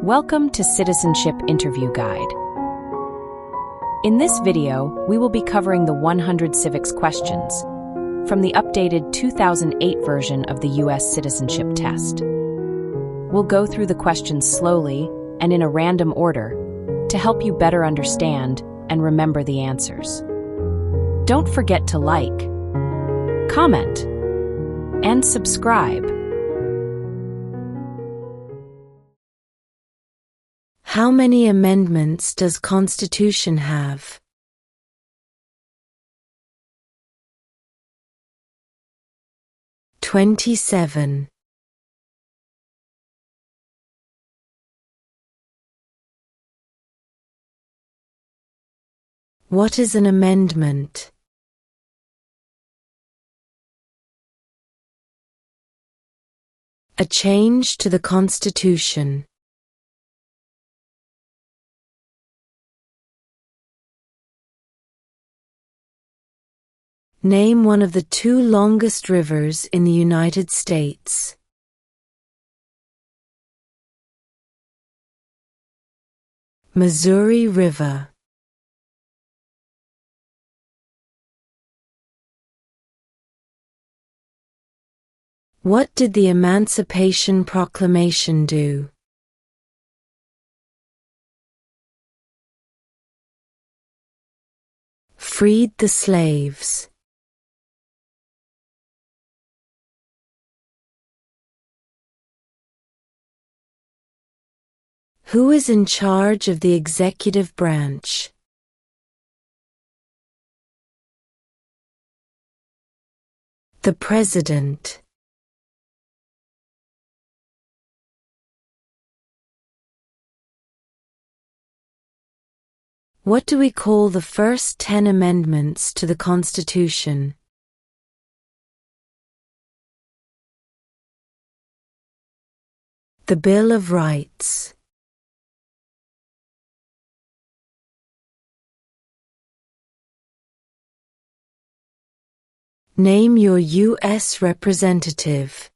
Welcome to Citizenship Interview Guide. In this video, we will be covering the 100 civics questions from the updated 2008 version of the U.S. citizenship test. We'll go through the questions slowly and in a random order to help you better understand and remember the answers. Don't forget to like, comment, and subscribe. How many amendments does Constitution have? "27". What is an amendment? A change to the Constitution. Name one of the two longest rivers in the United States. Missouri River. What did the Emancipation Proclamation do? Freed the slaves. Who is in charge of the executive branch? The President. What do we call the first 10 amendments to the Constitution? The Bill of Rights. Name your U.S. representative.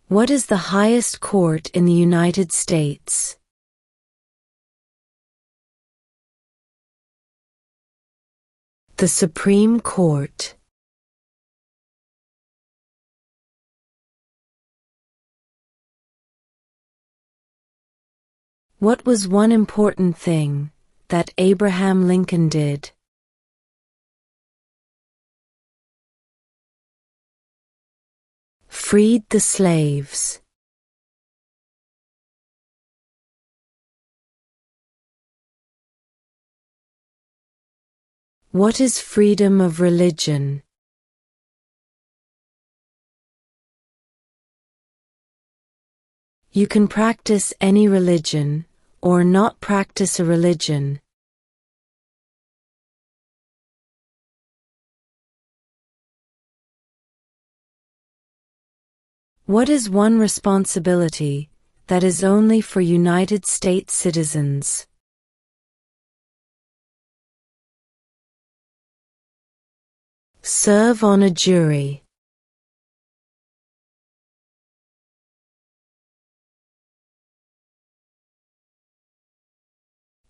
What is the highest court in the United States? The Supreme Court. What was one important thing that Abraham Lincoln did? Freed the slaves. What is freedom of religion? You can practice any religion or not practice a religion. What is one responsibility that is only for United States citizens? Serve on a jury.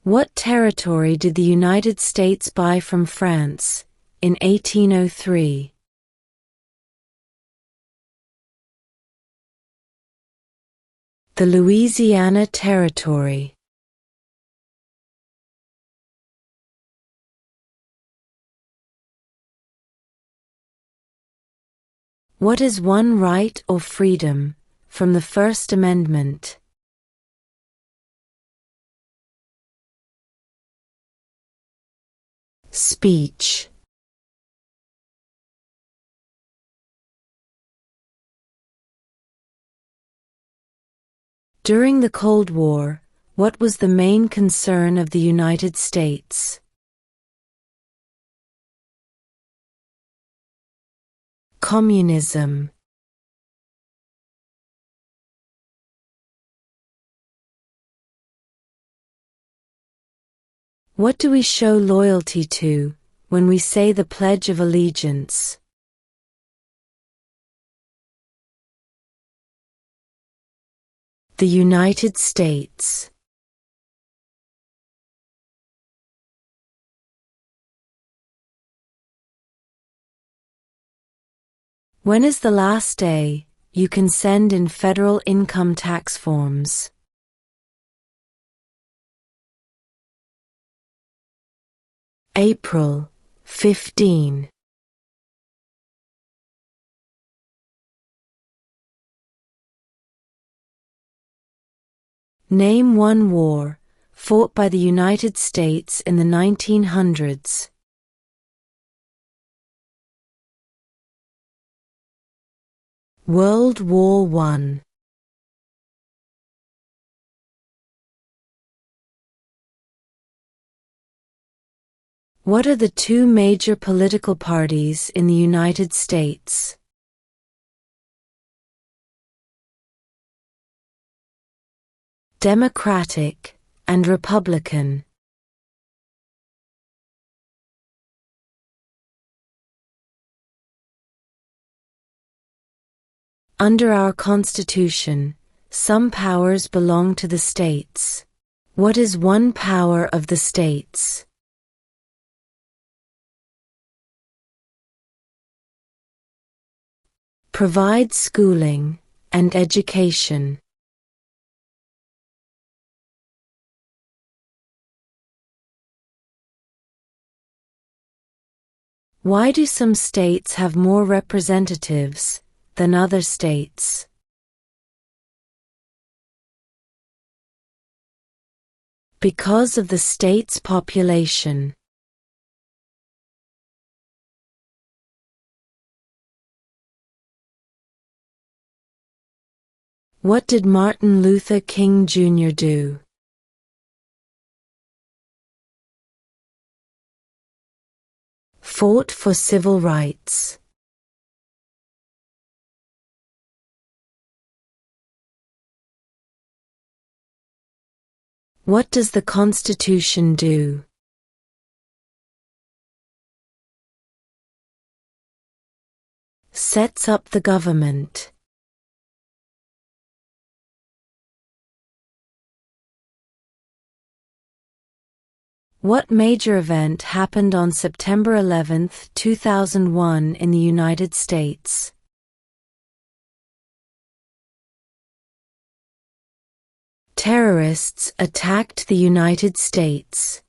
What territory did the United States buy from France in 1803? The Louisiana Territory. What is one right or freedom from the First Amendment? Speech. During the Cold War, what was the main concern of the United States? Communism. What do we show loyalty to when we say the Pledge of Allegiance? The United States. When is the last day you can send in federal income tax forms? April 15. Name one war fought by the United States in the 1900s. World War I. What are the two major political parties in the United States? Democratic and Republican. Under our Constitution, some powers belong to the states. What is one power of the states? Provide schooling and education. Why do some states have more representatives than other states? Because of the state's population. What did Martin Luther King Jr. do? Fought for civil rights. What does the Constitution do? Sets up the government. What major event happened on September 11, 2001 in the United States? Terrorists attacked the United States.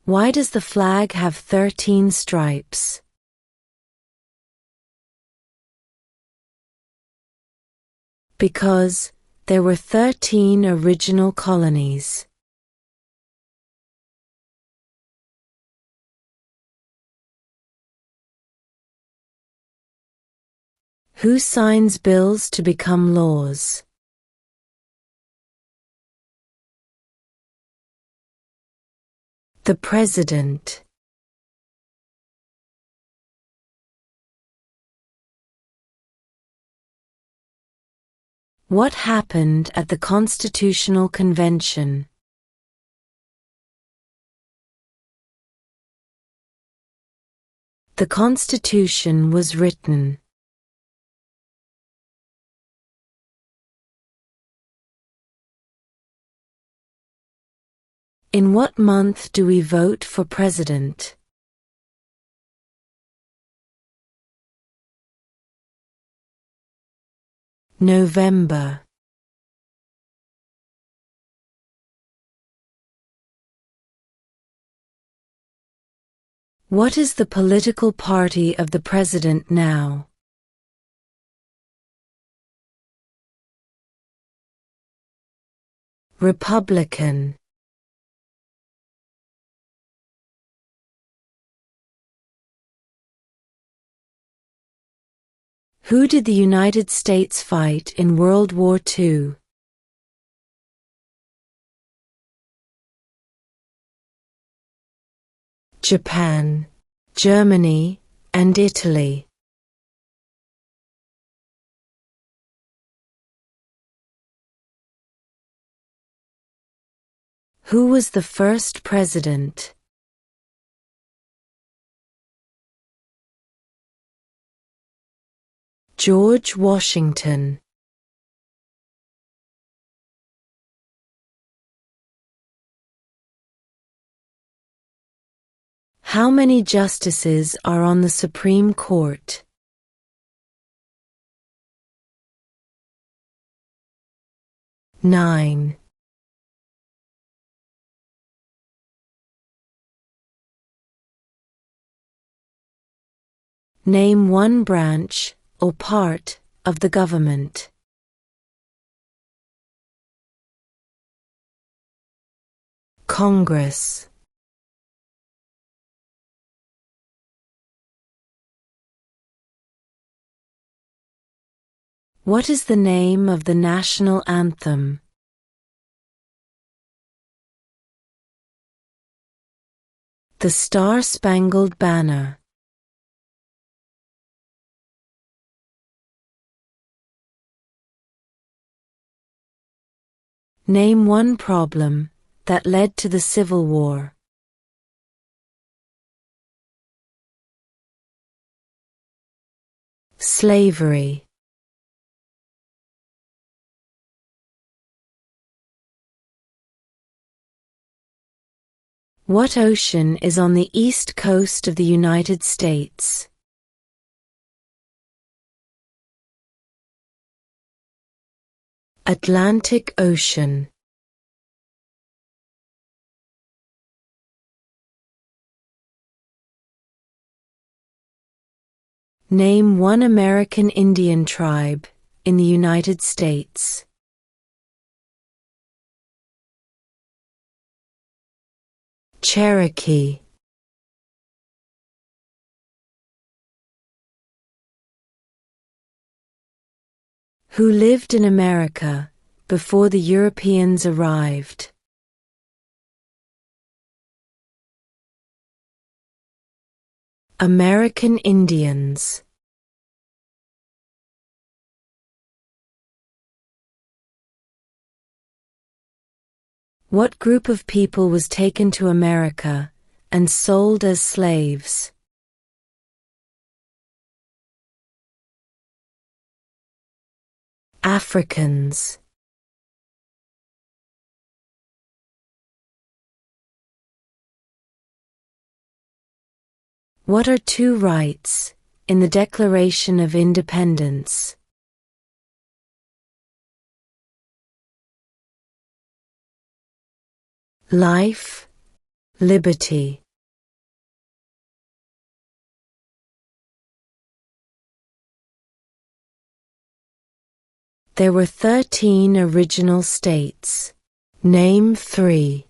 Why does the flag have 13 stripes? Because there were 13 original colonies. Who signs bills to become laws? The President. What happened at the Constitutional Convention? The Constitution was written. In what month do we vote for president? November. What is the political party of the president now? Republican. Who did the United States fight in World War II? Japan, Germany, and Italy. Who was the first president? George Washington. How many justices are on the Supreme Court? 9. Name one branch or part of the government. Congress. What is the name of the national anthem? The Star-Spangled Banner. Name one problem that led to the Civil War. Slavery. What ocean is on the east coast of the United States? Atlantic Ocean. Name one American Indian tribe in the United States. Cherokee. Who lived in America before the Europeans arrived? American Indians. What group of people was taken to America and sold as slaves? Africans. What are two rights in the Declaration of Independence? Life, liberty. There were 13 original states. Name 3.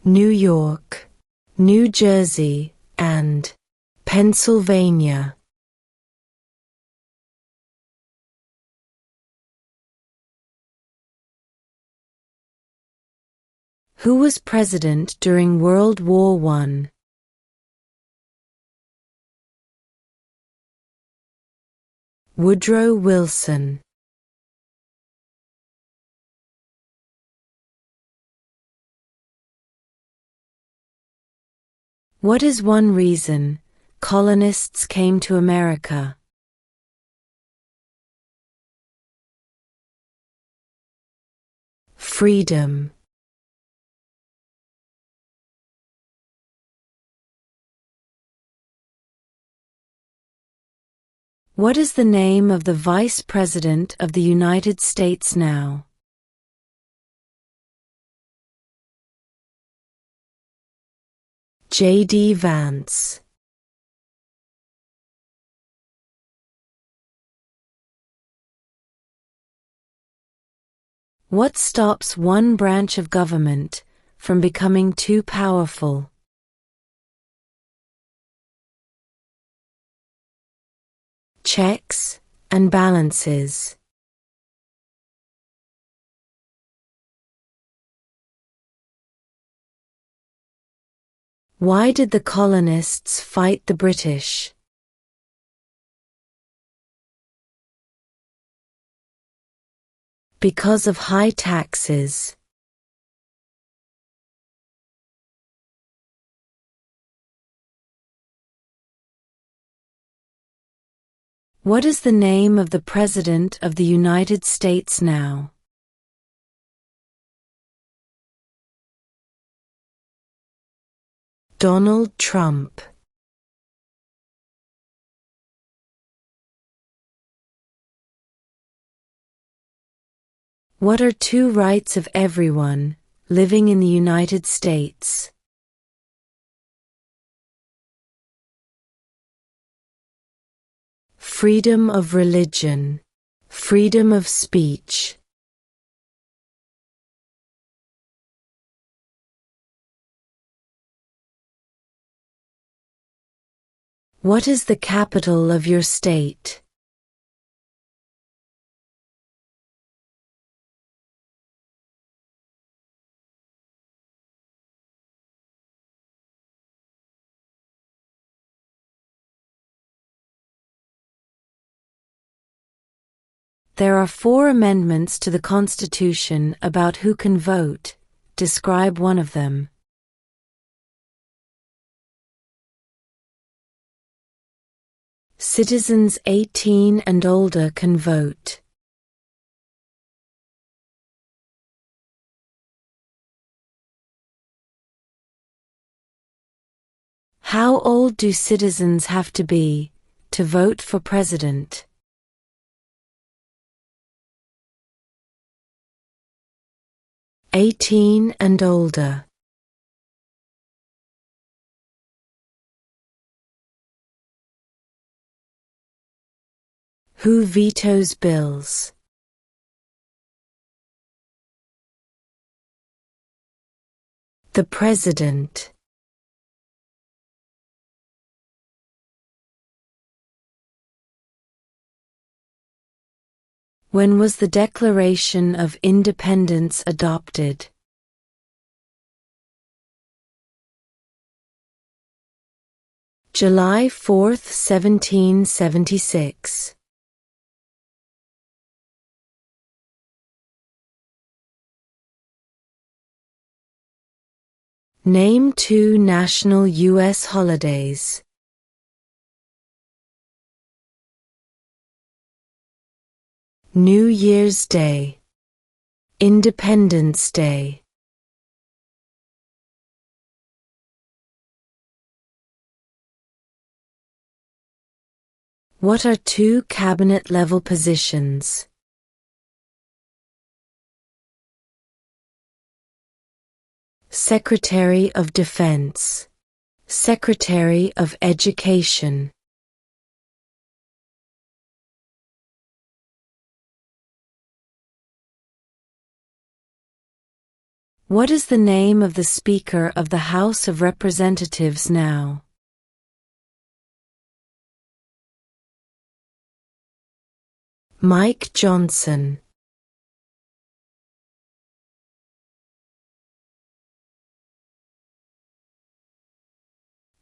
New York, New Jersey, and Pennsylvania. Who was president during World War I? Woodrow Wilson. What is one reason colonists came to America? Freedom. What is the name of the Vice President of the United States now? J.D. Vance. What stops one branch of government from becoming too powerful? Checks and balances. Why did the colonists fight the British? Because of high taxes. What is the name of the President of the United States now? Donald Trump. What are two rights of everyone living in the United States? Freedom of religion, freedom of speech. What is the capital of your state? There are 4 amendments to the Constitution about who can vote. Describe one of them. Citizens 18 and older can vote. How old do citizens have to be to vote for president? "18 and older." Who vetoes bills? The President. When was the Declaration of Independence adopted? July 4, 1776. Name 2 national U.S. holidays. New Year's Day, Independence Day. What are 2 cabinet-level positions? Secretary of Defense, Secretary of Education. What is the name of the Speaker of the House of Representatives now? Mike Johnson.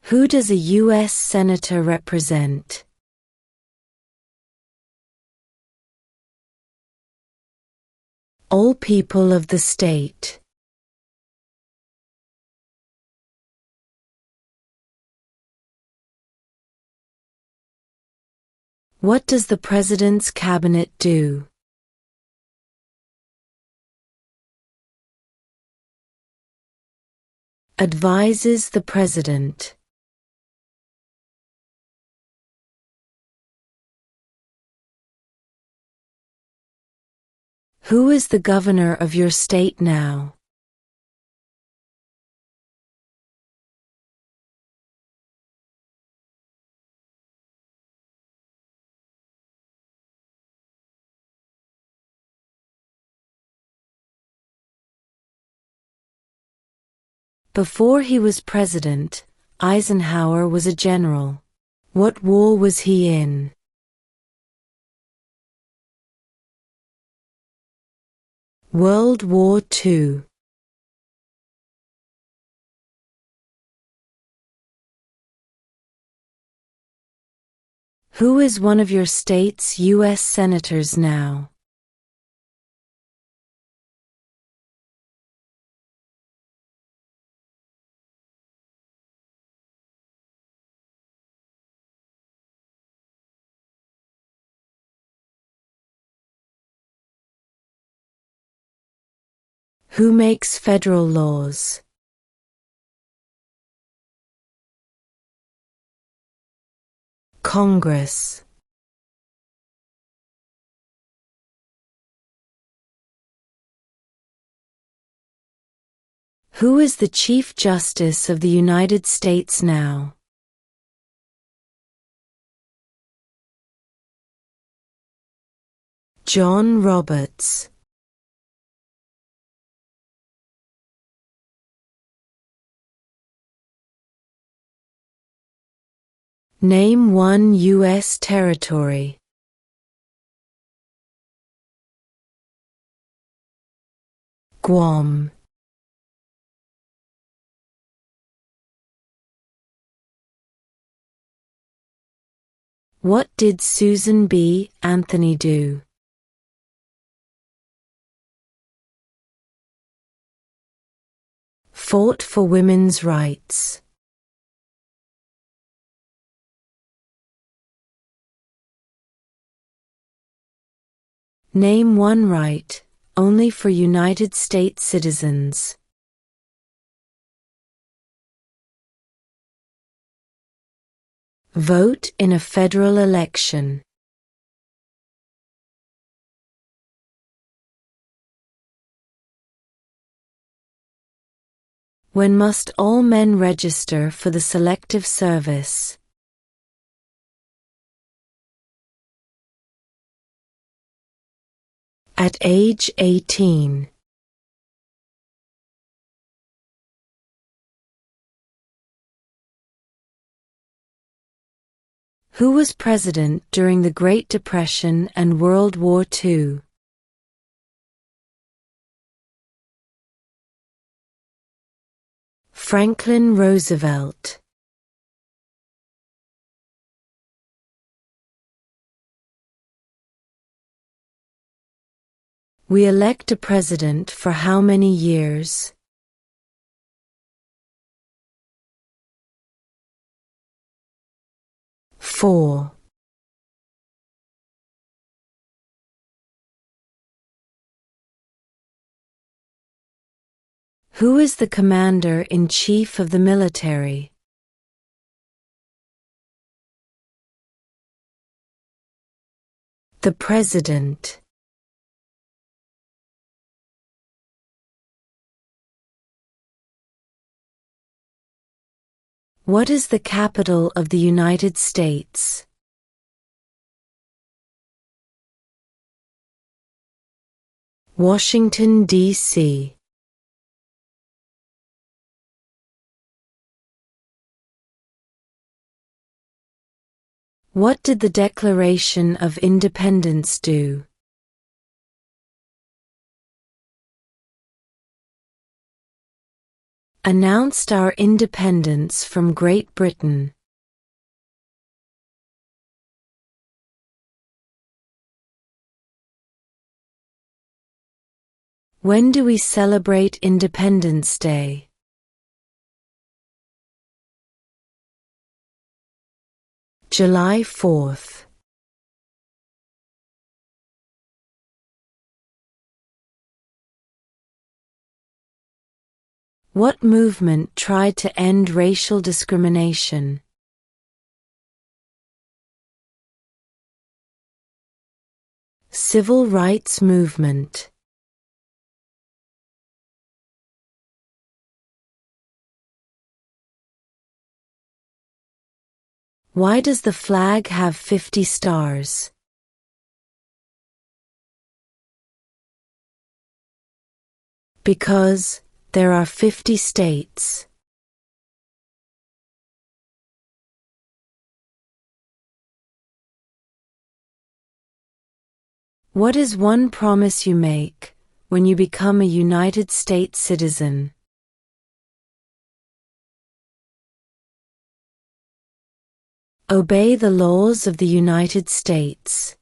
Who does a U.S. Senator represent? All people of the state. What does the President's Cabinet do? Advises the President. Who is the governor of your state now? Before he was president, Eisenhower was a general. What war was he in? World War II. Who is one of your state's U.S. senators now? Who makes federal laws? Congress. Who is the Chief Justice of the United States now? John Roberts. Name one U.S. territory. Guam. What did Susan B. Anthony do? Fought for women's rights. Name one right, only for United States citizens. Vote in a federal election. When must all men register for the Selective Service? At age 18. Who was president during the Great Depression and World War II? Franklin Roosevelt. We elect a president for how many years? Four. Who is the Commander-in-Chief of the military? The President. What is the capital of the United States? Washington, D.C. What did the Declaration of Independence do? Announced our independence from Great Britain. When do we celebrate Independence Day? July 4th. What movement tried to end racial discrimination? Civil rights movement. Why does the flag have 50 stars? Because there are 50 states. What is one promise you make when you become a United States citizen? Obey the laws of the United States.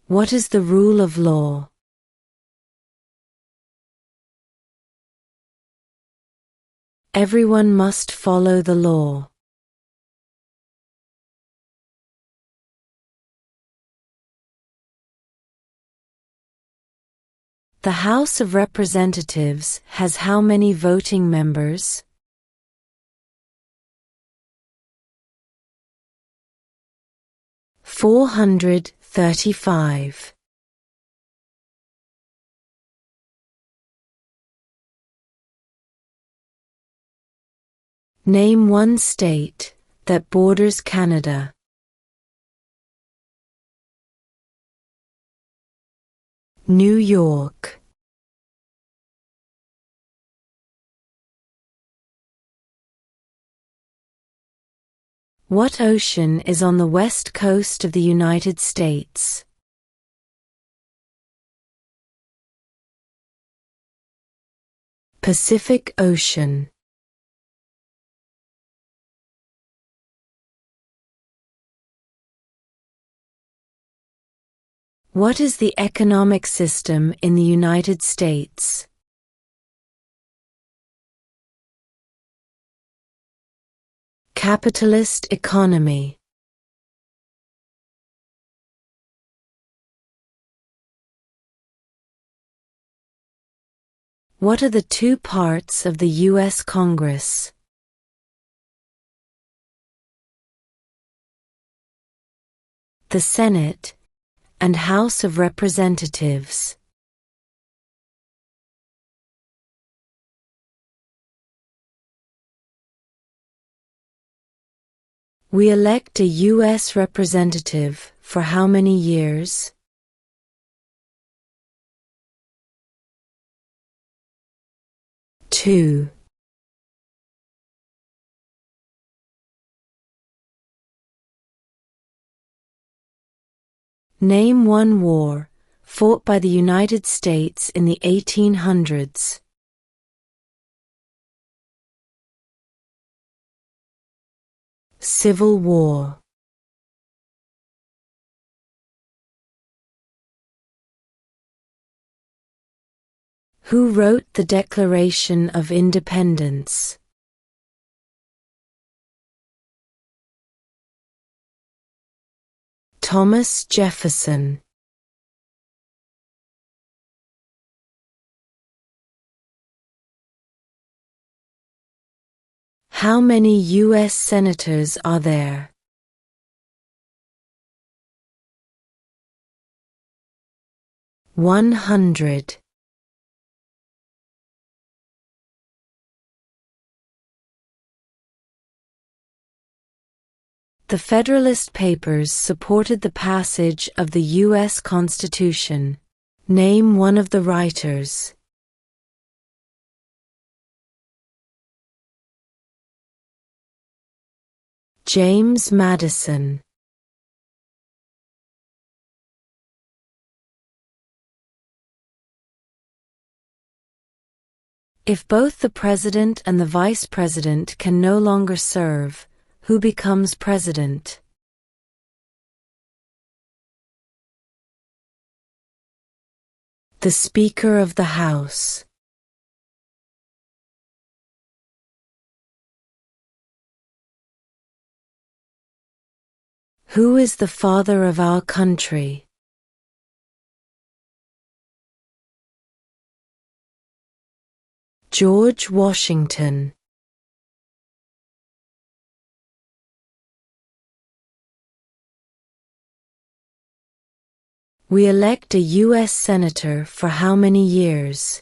What is the rule of law? Everyone must follow the law. The House of Representatives has how many voting members? (435). Name one state that borders Canada. New York. What ocean is on the west coast of the United States? Pacific Ocean. What is the economic system in the United States? Capitalist economy. What are the two parts of the U.S. Congress? The Senate and House of Representatives. We elect a U.S. representative for how many years? Two. Name one war fought by the United States in the 1800s. Civil War. Who wrote the Declaration of Independence? Thomas Jefferson. How many U.S. senators are there? (100). The Federalist Papers supported the passage of the U.S. Constitution. Name one of the writers. James Madison. If both the President and the Vice President can no longer serve, who becomes President? The Speaker of the House. Who is the father of our country? George Washington. We elect a U.S. Senator for how many years?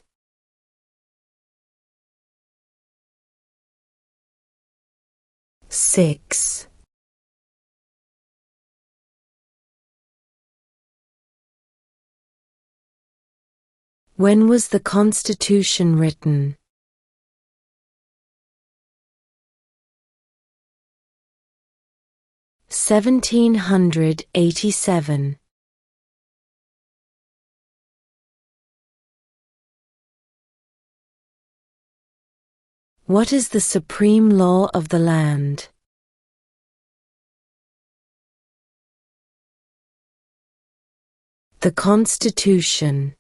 6. When was the Constitution written? 1787. What is the supreme law of the land? The Constitution.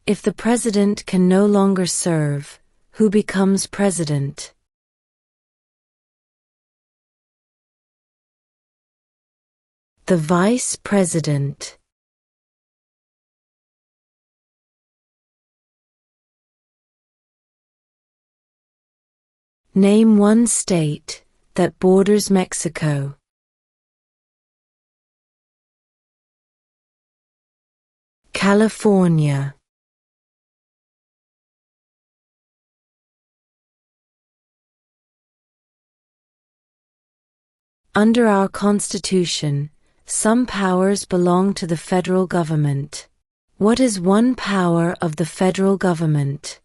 If the President can no longer serve, who becomes President? The Vice President. Name one state that borders Mexico. California. Under our Constitution, some powers belong to the federal government. What is one power of the federal government?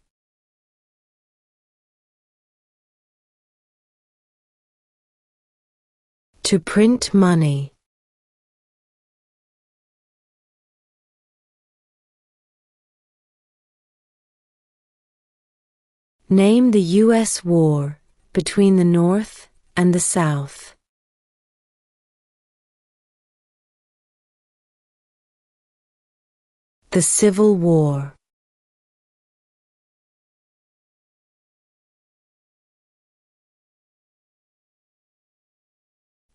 To print money. Name the U.S. war between the North and the South. The Civil War.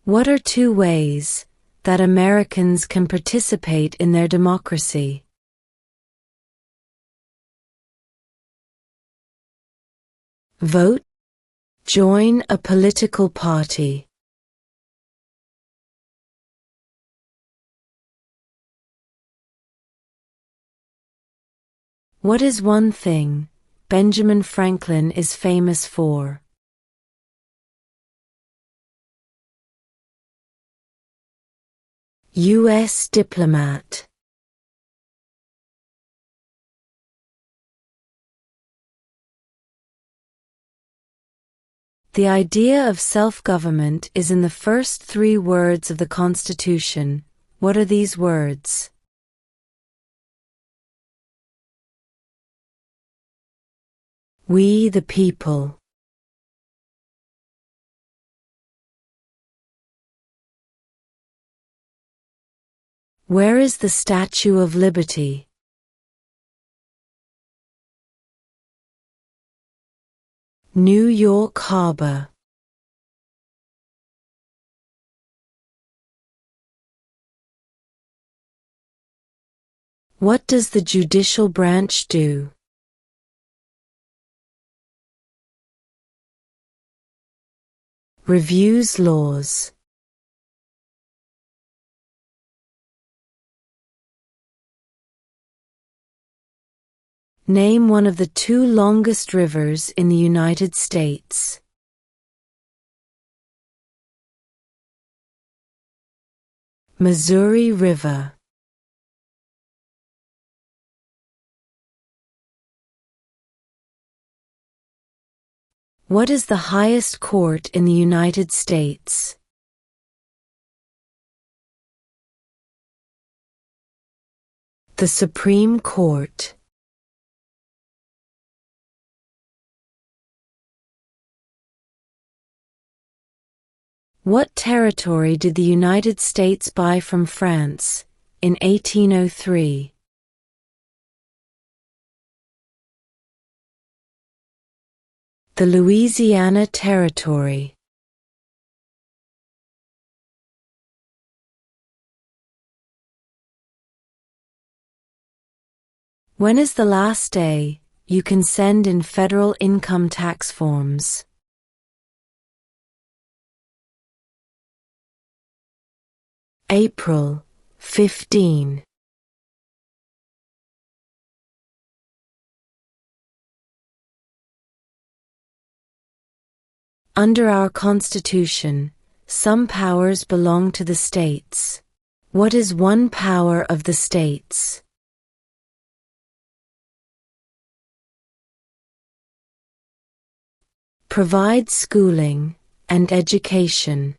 What are two ways that Americans can participate in their democracy? Vote. Join a political party. What is one thing Benjamin Franklin is famous for? U.S. diplomat. The idea of self-government is in the first three words of the Constitution. What are these words? We the people. Where is the Statue of Liberty? New York Harbor. What does the judicial branch do? Reviews laws. Name one of the two longest rivers in the United States. Missouri River. What is the highest court in the United States? The Supreme Court. What territory did the United States buy from France in 1803? The Louisiana Territory. When is the last day you can send in federal income tax forms? April 15. Under our Constitution, some powers belong to the states. What is one power of the states? Provide schooling and education.